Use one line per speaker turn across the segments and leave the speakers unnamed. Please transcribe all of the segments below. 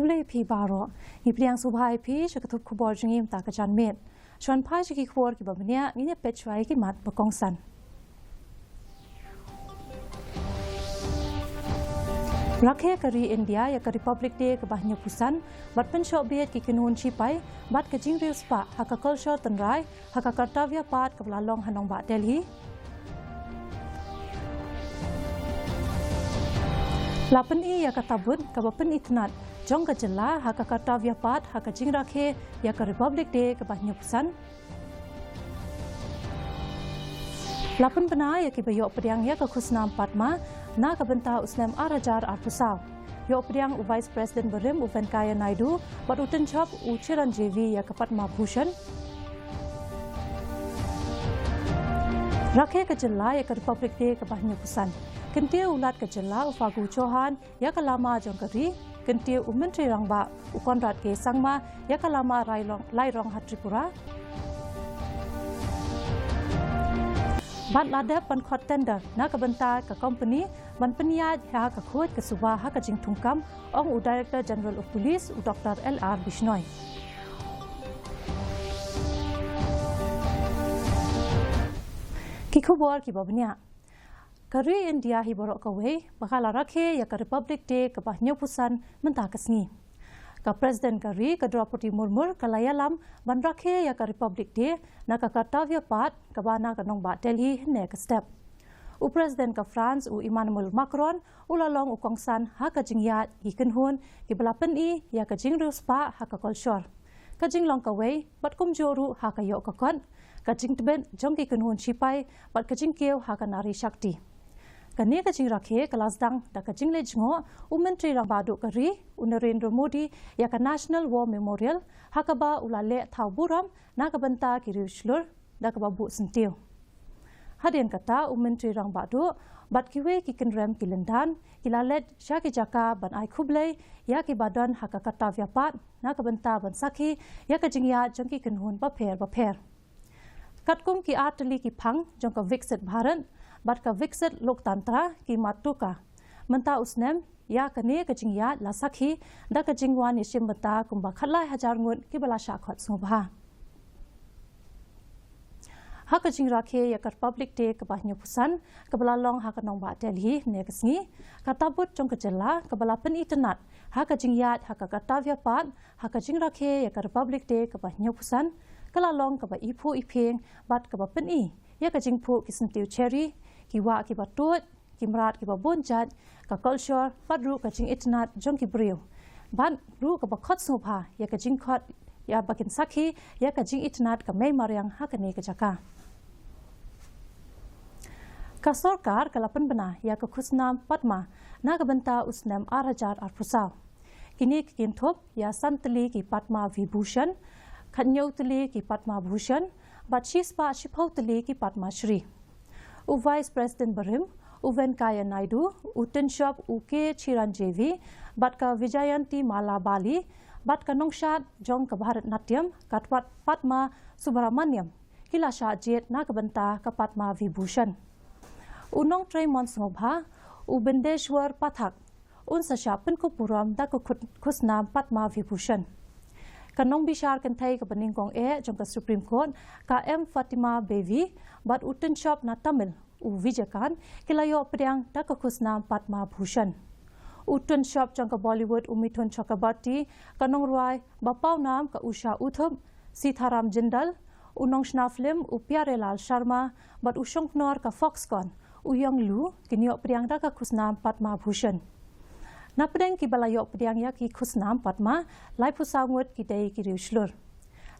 Kuble P Baro, Ipliang Subhai P, Shakatup Kuborjim Takajan Mid, Shan Pajiki Kwor Kibabania, Nina Petchwai Mat Bakongsan. Rakhe kari India ya ka Republic Day ke bahnya pusan, bat pensyok biat ki kenun cipai, bat ke jingriu spa, haka culture tenrai, haka kartavya pat ke belalong hanong bat Delhi. Lapan i ya ka tabut ke bapen itnat, jong ke jela haka kartavya pat, haka jing rakhe ya ka Republic Day ke bahnya pusan. Lapan benar ya ki bayok pediang ya ke khusnam patma, na kabenta usnem arajar arpusau. Yo pediang u Vice President Berim u Venkaya Naidu, bat uten chop u Chiranjeevi ya kapat Bhushan. Rakhe ke jela ya ke Republic Day ke bahnya pusan. Kentia ulat ke jela u Fagu Chauhan ya ke lama jongkari, kentia u Menteri Rangba u Konrad ke Sangma ya ke lama Lairong Hatripura. Ban ladap ban khot tender na kabenta ka company ban peniat ha ka khot ke suba ha ka jing thungkam ong u Director General of Police u Dr. LR Bishnoi. Ki khobor ki babnya kari India hi borok ka we bakala rakhe ya ka Republic Day ka bahnya pusan menta kasni. Ka Presiden kari ka Draupadi Murmu ka layalam ban rakhe ya ka Republic Day na ka kartavya pat ka bana ka nong ba Delhi ne ka step. U Presiden ka France u Emmanuel Macron u lalong u kongsan ha ka jingyat hi kenhun ki belapen i ya ka jingru spa ha ka culture. Ka jinglong ka wei bat kum joru ha ka yo ka kon ka jing tben jong ki kenhun chipai bat ka jingkeu ha ka nari shakti. Kani ka jing rakhe kalasdang da ka jingle jingo u Menteri Rangbadu kari u Narendra Modi ya ka National War Memorial hakaba ulale thau buram na ka banta ki riushlur da ka babu sentiu. Hadian kata u Menteri Rangbadu bat kiwe ki kenrem ki lendan ilalet syaki jaka ban ai khublei ya ki badan haka kartavya pat na ka banta ban sakhi ya ka jingya jongki kenhun ba pher. Katkum ki atli ki phang jong ka Viksit Bharat bat ka Viksit Loktantra ki matuka menta usnem ya kane ka jingya la sakhi da ka jingwa ni shimbata kumba khalai hajar ngun ki bala sha khot sobha ha ka jing rakhe ya ka Republic Day ka bahnya pusan ka bala long ha ka nong ba Delhi ne ka sngi ka tabut jong ka jela ka bala pen itnat ha ka jingya ha ka kartavya pat ha ka jing rakhe ya ka Republic Day ka bahnya pusan kala long ka ba ipu ipeng bat ka ba pen i ya ka jingpu ki sentiu cherry ki wa ki batut ki mrat ki babonjat ka culture padru ka jing itnat jong ki briu ban ru ka bakhot sobha ya ka jing khot ya bakin sakhi ya ka jing itnat ka mei maryang ha ka ne ka jaka ka sarkar ka lapan bana ya ka khusnam padma na ka banta usnam arajar arpusau kini kin thop ya santli ki Padma Vibhushan khanyotli ki Padma Bhushan bat shispa shiphotli ki Padma Shri u Vice President Berim u Venkaya Naidu u Tinshop u K Chiranjeevi bat ka Vijayanti Mala Bali bat ka Nongshat jong ka Bharatnatyam katwat Padma Subramaniam kilasha jet na ka banta ka Padma Vibhushan u Nong Trey Monsngobha u Bindeshwar Pathak un sasha penkupuram da ka khusnam Padma Vibhushan kanong bishar kan thai ka baningkong jong ka Supreme Court ka M Fatima Bevi bat uten shop na Tamil u Vijakan kilayo pediang da ka khusnam Padma Bhushan uten shop jong ka Bollywood u Mithun Chakrabarti kanong ruai bapau nam ka Usha Uthup Sitharam Jindal u Nongshna film u Pyarelal Sharma bat u Shongknor ka Foxconn u Yong Lu kinyo pediang da ka khusnam Padma Bhushan na pedeng ki balayok pediang ya ki khusnam Padma lai pusangut ki dei ki riushlur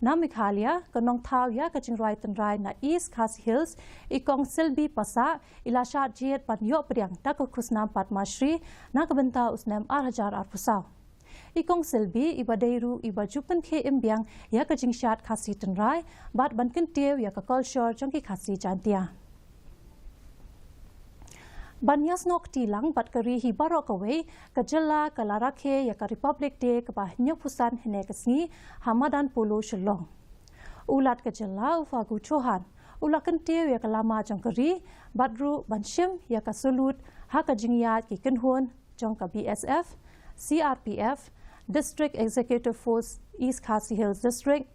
na Meghalaya kanong thau ya ka jingrai tanrai na East Khasi Hills ikong Silbi Pasa ilasha jiet pan yo pediang ta ka khusnam Padma Shri na ka benta usnam arhajar arpusau ikong Silbi ibadeiru ibajupan khe imbiang ya ka jingshat Khasi tanrai bat ban kentiu ya ka culture jong ki Khasi jantia Banyas nok tilang bat kari hi barok away ka jela ka larakhe ya ka Republic Day ka bahnya pusan hene kasngi hamadan polo shalong ulat ka jela u Fagu Chauhan ulakan tiu ya ka lama jong kari badru banshim ya ka sulut ha ka jingyat ki kenhun jong ka BSF CRPF District Executive Force East Khasi Hills District,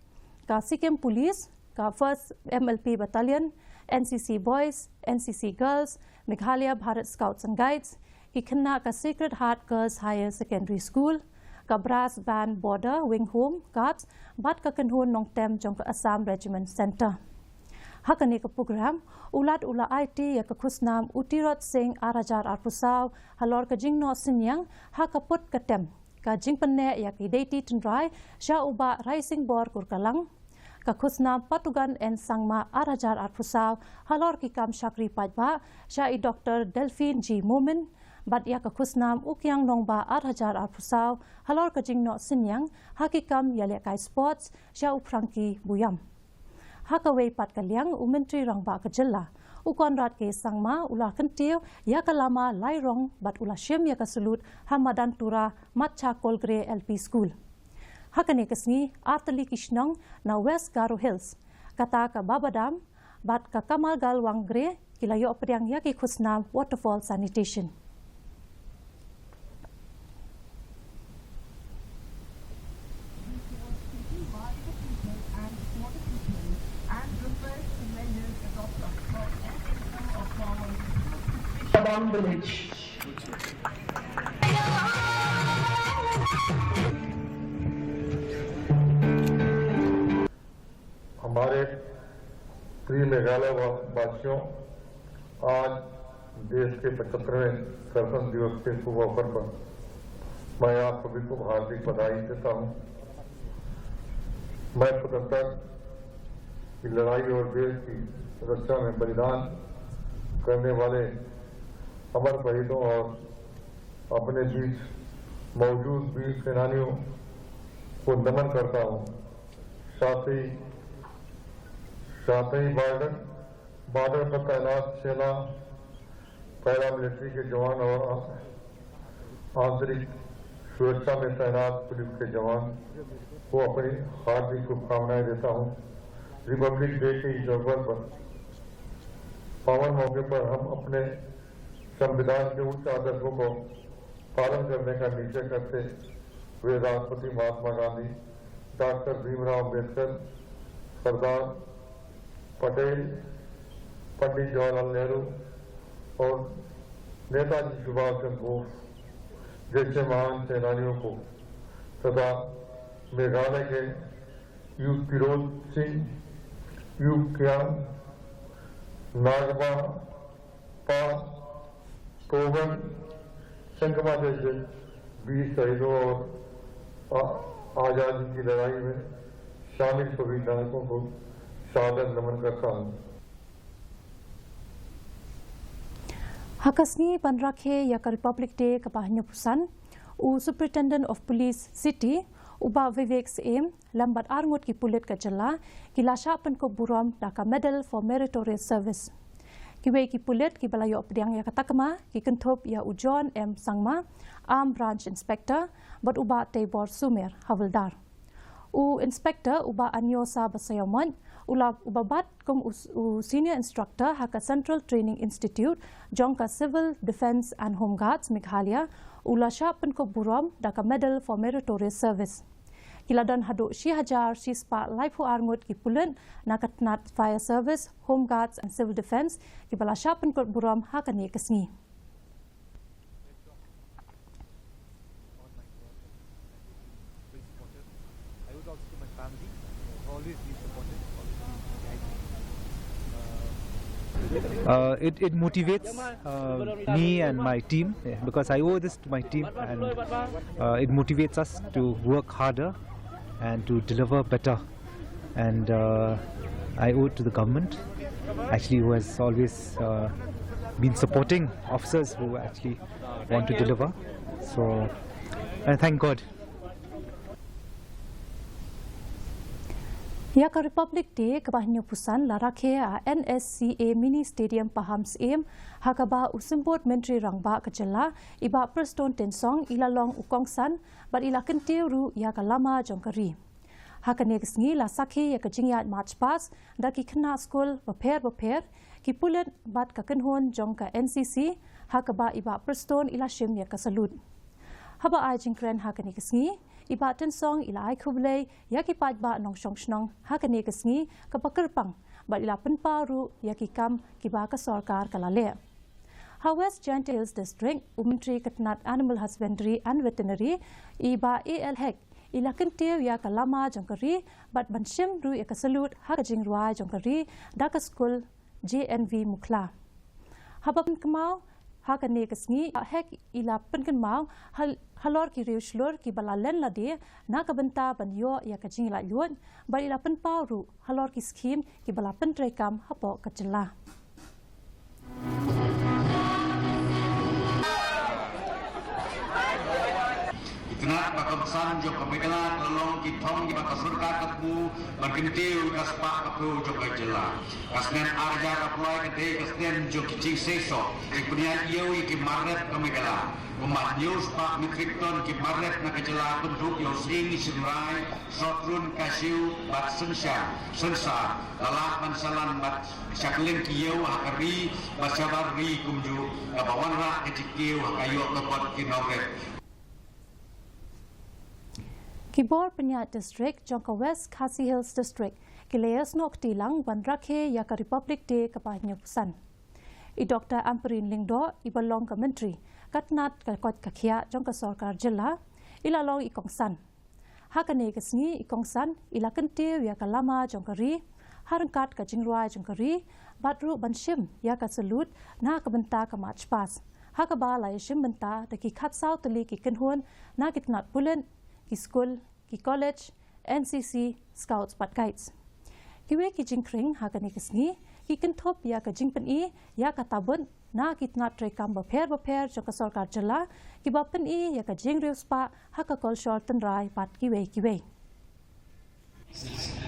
ka Sikkim Police, ka 1st MLP Battalion, NCC Boys, NCC Girls, Meghalaya Bharat Scouts and Guides, ki khana ka Sacred Heart Girls Higher Secondary School, ka Brass Band Border Wing Home Guards, bat ka kanhun nong tem jong ka Assam Regiment Center. Hakani ka program ulat ula IT ya ka khusnam Utirot Singh Arajar Arpusaw halor ka jingno sinyang ha ka put ka tem ka jingpanne ya ki deiti tundrai sha uba rising bor kurkalang ka khusnam Patugan en Sangma Arajar Arpusaw halor ki kam shakri pajba sha I Dr. Delphine G. Momin bat ya ka khusnam ukyang nongba Arajar Arpusaw halor ka jingno sinyang hakikam ya le kai sports sha uprangki buyam. Hakaway pat kalyang umentri rangba kajela ukon rat ke sangma ula kentiu ya kalama lairong bat ula syem ya kasulut hamadan tura matcha kolgre LP school hakane kesni artali kishnong na West Garo Hills kata ka babadam bat ka kamal galwang gre kilayo priang ya ki khusna waterfall sanitation.
Village. हमारे प्रिय मेघालय वासियों, आज देश के 75वें गणतंत्र दिवस के शुभ अवसर पर मैं आप सभी को हार्दिक बधाई देता हूं। मैं स्वतंत्रता की लड़ाई और देश की रक्षा में बलिदान करने वाले अमर शहीदों और अपने बीच मौजूद वीर सेनानियों को नमन करता हूं। साथ ही बॉर्डर पर तैनात सेना, पैरामिलिट्री के जवान और आंतरिक सुरक्षा में तैनात पुलिस के जवान को अपनी हार्दिक शुभकामनाएं देता हूं। रिपब्लिक डे के इस अवसर पर पावन मौके पर हम अपने संविधान के उच्च आदर्शों को पालन करने का निश्चय करते हुए राष्ट्रपति महात्मा गांधी, डॉक्टर भीमराव अम्बेडकर, सरदार पटेल, पंडित जवाहरलाल नेहरू और नेताजी सुभाष चंद्र बोस जैसे महान सेनानियों को तथा मेघालय के यू तिरोत सिंह, यू क्यांग, नागबा पा, तोगन, संगमा जैसे वीर शहीदों और आजादी की लड़ाई में शामिल सभी नायकों को सादर नमन करता हूँ।
Hakasni panrakhe ya ka Republic Day ka pahnyo pusan u Superintendent of Police City uba Vivek Sem lambat arngot ki pulit ka jala ki lasha pan ko buram da ka Medal for Meritorious Service. Kiwei ki pulit ki balayo pediang ya katakama ki kentop ya Ujon M Sangma Arm Branch Inspector bat uba Tabor Sumer Havildar. U Inspector uba Anyosa Basayomon uba bat kong u Senior Instructor haka Central Training Institute jongka Civil Defence and Home Guards Meghalaya ulasha penko buram daka Medal for Meritorious Service. Kiladan haduk si hajar si spa laipu arngut ki pulen nakatnat Fire Service, Home Guards and Civil Defence ki balasha penko buram hakani kesni.
It motivates me and my team because I owe this to my team, and it motivates us to work harder and to deliver better. And I owe it to the government, actually, who has always been supporting officers who actually want to deliver. So I thank God.
Ya ka Republic Day kabahnyo pusan larakhe a NSCA Mini Stadium Pahams Aim hakaba usimbot menteri rangba kajela iba Preston Tensong ilalong ukongsan bat ila kentiu ru ya ka lama jongkari. Hakane kesngi la sakhi ya ka jingyat March Pass da ki khna school baper ki pulet bat ka kenhon jongka NCC hakaba iba Preston ila shim ya ka salut. Haba ai jingkren hakane kesngi iba ten song ila ai khubele yaki pat ba nong shong shnong hakane kasngi kapakirpang bat ila penparu yaki kam kiba ka sarkar kalale ha West Giant Hills District Ummentry Katnat Animal Husbandry and Veterinary iba AL Hek ila kentiu ya kalama jongkari bat banshim ru ya kasalut hakajing ruai jongkari daka school JNV Mukla habapan kemau hakane kasngi hek ila penkenmau halor ki riu shlor ki balalen lade na kabenta banyo ya kajing la luan bar ila penpau ru halor ki scheme ki bala pentrekam hapo kacela
Kenat bakapsan jo Meghalaya tolong kitong di batas surga ketemu berkentiu kaspak kepu jo kajela kasnen arja kaploi kete kasnen jo kicing seso ipunya iyo iki marret ke Meghalaya umat news pak mikripton ki marret na kajela penduk yo sing sinrai sotrun kasiu bat sensa lalak mansalan bat syaklin kiyo hakari basabar ri kumju bawan rak kecikiu kayo kepot kinauret
Kibor Penyat District, Jongka West Khasi Hills District, Kilayas Nok Tilang, Wan Rakhe, Yaka Republic Day, Kapahnya Pusan. I Dr. Amperin Lingdo, Ibalong Commentary, Katnat Kakot Kakia, Jongka Sorkar Jilla, Ilalong Ikongsan. Hakane Kasni, Ikongsan, Ilakantir, Yaka Lama, Jongkari, Harangkat Kajingruai, Jongkari, Batru Banshim, Yaka Salut, Na Kabenta Kamach Pas. Hakaba Layashim Benta, the Kikat South Tali Kikenhuan, Na Kitnat Bulen, ki school, ki college, NCC, Scouts pat guides. Kiwe ki jingkring hakane kasni, ki kentop ya ka jingpen I, ya ka tabun, na kitna trekam baper jongka sarkar jala, ki bapen I ya ka jingriu spa, haka kol shorten rai pat kiwe.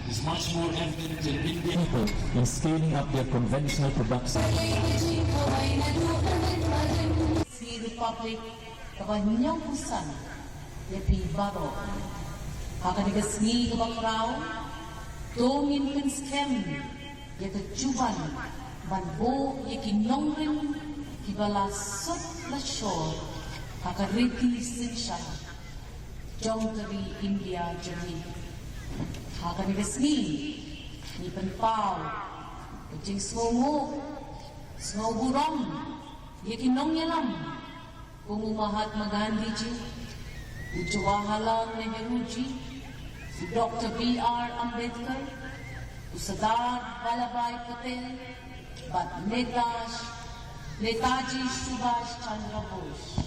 Is much more evident in Indian people in scaling up their conventional production.
Si Republic, kabanyang pusan, Lepi baro, haka digasni kabakraw, tongin penskem, ya kecuban, banbo ya kinongrin, kibala sot la shore, haka riti sinsha, jongkari India jami, haka digasni, ni penpau, kucing sngomu, sngoburom, ya kinong yalam, kungu Mahatma Gandhi ji, Jawaharlal Nehru ji, Dr. B.R. Ambedkar, Sardar Vallabhbhai Patel, but Netaji Subhash Chandra Bose.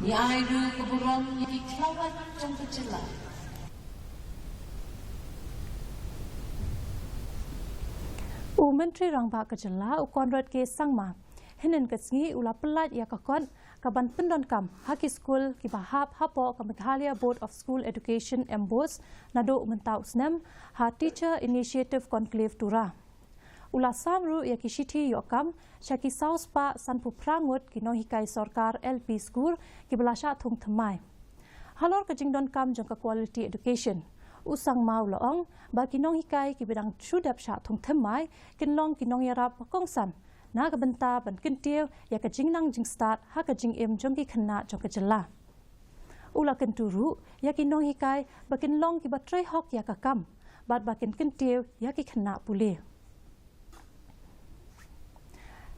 Ni airu keburom ni kelawat jong kecela.
Menteri Rangba Kecela Konrad ke Sangma, henen kesngi ula pelat ya kakon kaban pendon kam haki school ki bahap hapo ka Meghalaya Board of School Education Embos nado mentau snem ha teacher initiative conclave tura ula samru ya ki shithi yokam shaki saus pa sanpu prangut ki no hikai sarkar LP school ki belasha thung thamai halor ka jingdon kam jangka quality education usang mau laong ba ki no hikai ki bidang chudap sha thung thamai kinlong ki nong yarap kongsan na ka benta ban kintiu ya ka jingnang jing start ha ka jing em jong ki khna jong ka jala ula kenturu ya ki nong hikai ba kin long ki ba trai hok ya ka kam bat ba kin kintiu ya ki khna puli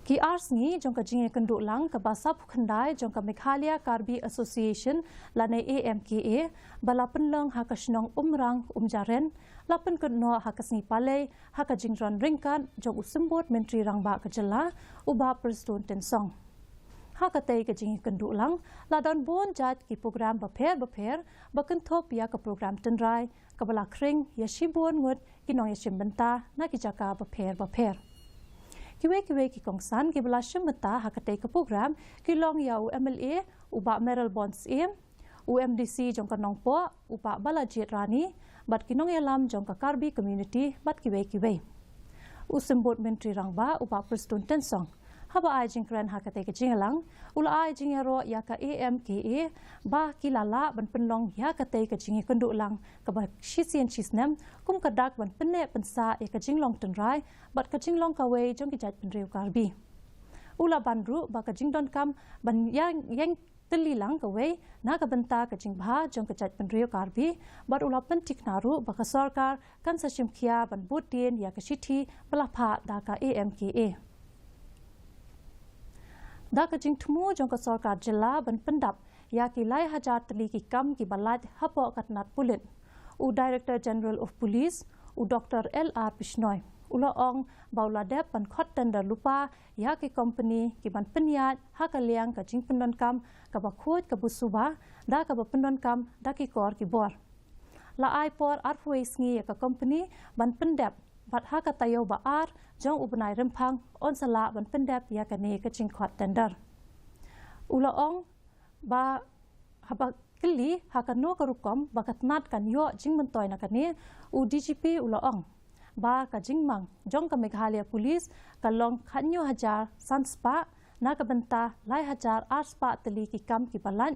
ki ars ngi jong ka jing kendu lang ka basa phukhandai jong ka Meghalaya Karbi Association lane AMKA balapan long ha ka shnong umrang umjaren lapan kenno ha ka sni palei ha ka jingron ringkan jong usimbot menteri Rangba ka jala uba perston tensong ha ka tei ka jing kendu lang ladon bon jat ki program baper bakan thop ya ka program tenrai ka bala kring ya shibon ngut ki no ya shimbenta na ki jaka baper kiwe ki kongsan ki bala shimbenta ha ka tei ka program ki long ya MLA uba Meryl Bonds UMDC jong ka nongpo upa balajit rani bat kinong yalam jong ka Karbi community bat kiwe usimbot menteri Rangba upa perston tensong haba ai jingkran hakate ke jingalang ula ai jingero ya ka AMKA ba kilala ban penlong ya ka te ka jingi kendu lang ka ba shisian chisnem kum ka dak ban penne pensa ya ka jinglong tenrai bat ka jinglong ka we jong ki jat penreu Karbi ula banru ba ka jingdon kam ban yang telilang kawe naga benta ka jingba jong ka chat penrio karbi bar ulapan tiknaru baka sarkar kan sashim khia ban butin ya ka shithi balapha da ka AMKA da ka jing thumu jong ka sarkar jilla ban pendap ya ki lai hajar teli ki kam ki balat hapo katnat pulit u Director General of Police u Dr. LR Bishnoi ula ong bauladep ban khot tender lupa ya ki company ki ban penyat ha ka liang ka jing pendon kam ka ba khot ka busuba da ka ba pendon kam da ki kor ki bor la ai por arfways ngi ka company ban pendep bat ha ka tayo ba ar jong ubnai rempang on sala ban pendep ya ka ne ka jing khot tender ula ong ba haba kili ha ka no ka rukom ba katnat kan yo jing mentoi na ka ne u DGP ula ong ba ka jingmang jong ka Meghalaya Police ka long khanyo hajar sanspa na ka benta lai hajar arspa teli ki kam ki balan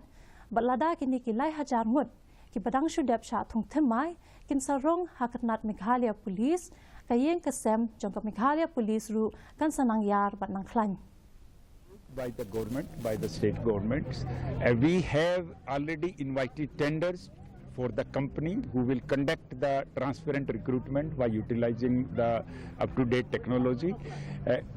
balada kini ki lai hajar ngut ki badang shudep sha thung themai kin sarong hakatnat Meghalaya Police ka yeng ka sem jong ka Meghalaya Police ru kan sanang yar batnang khlan
by the government, by the state governments. We have already invited tenders for the company who will conduct the transparent recruitment by utilizing the up-to-date technology.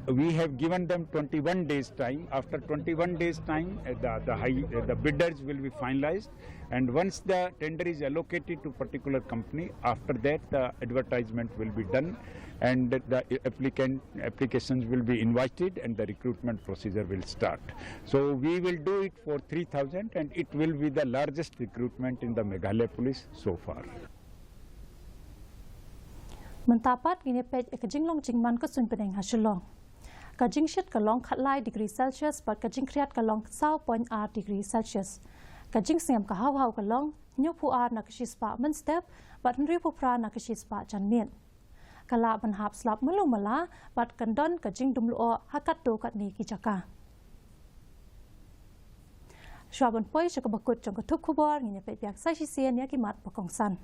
We have given them 21 days time. After 21 days time, the bidders will be finalized, and once the tender is allocated to particular company, after that the advertisement will be done, and the applications will be invited, and the recruitment procedure will start. So we will do it for 3,000, and it will be the largest recruitment in the Meghalaya Police so far.
Mentapat gini pej ka jinglong jingman ka sun peneng hasulong ka jingshit ka long khatlai degree Celsius but ka jingkriat ka long 0.8 degree Celsius ka jingsem ka haw ka long nyopu ar na ka shispa men step but nripu pra na ka shispa janmien kala ban hap slap melu mala but kandon ka jingdumlo hakat do kat ni ki jaka Shwaban poi ka bakut jong ka thup khubor ngine pej yak sai sien ya ki mat pakong san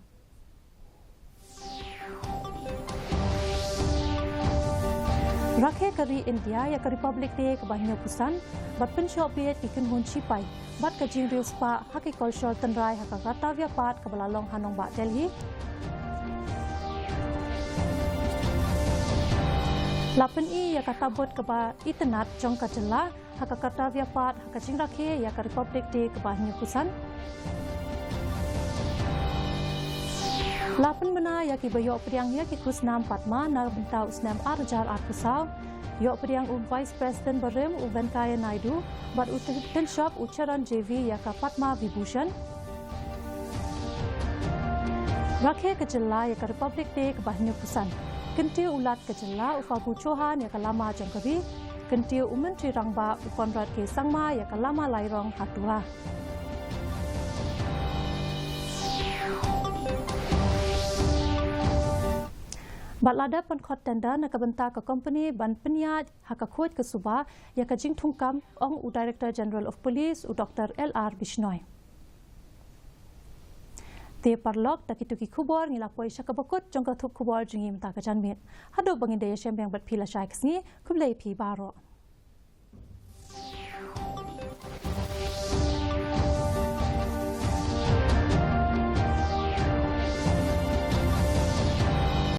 Rakhe kari India ya ka Republic Day ka bahnya pusan bat penshop biet ki kun hun chipai bat ka jing real spa haki cultural tanrai haka katavya pat ka balalong hanong ba Delhi Lapan i ya ka tabot ka ba itanat jong ka jela haka katavya pat haka jing rakhe ya ka Republic Day ka bahnya pusan Lapan bena ya ki bayo priang ya ki kusnam Padma na bentau usnam arjar arpusau yo priang Vice President Barem Venkaya Naidu bat utin shop ucharan JV ya ka Padma Vibhushan Rakhe ka jela ya ka Republic Day ka bahnya pusan kentiu ulat ka jela ufagu chohan ya ka lama jongkabi kentiu umentri rangba ukonrat ke sangma ya ka lama lairong hatua Balada pun khot tender na kabenta ka company ban penyat haka khot ke suba ya ka jing thungkam ong u Director General of Police u Dr. LR Bishnoi Te parlok takituki khubor ngila poisha ka bakut jong ka thup khubor jingi mta ka janmet hado bangin de yashem bang bat phila shai ksni kublei phi baro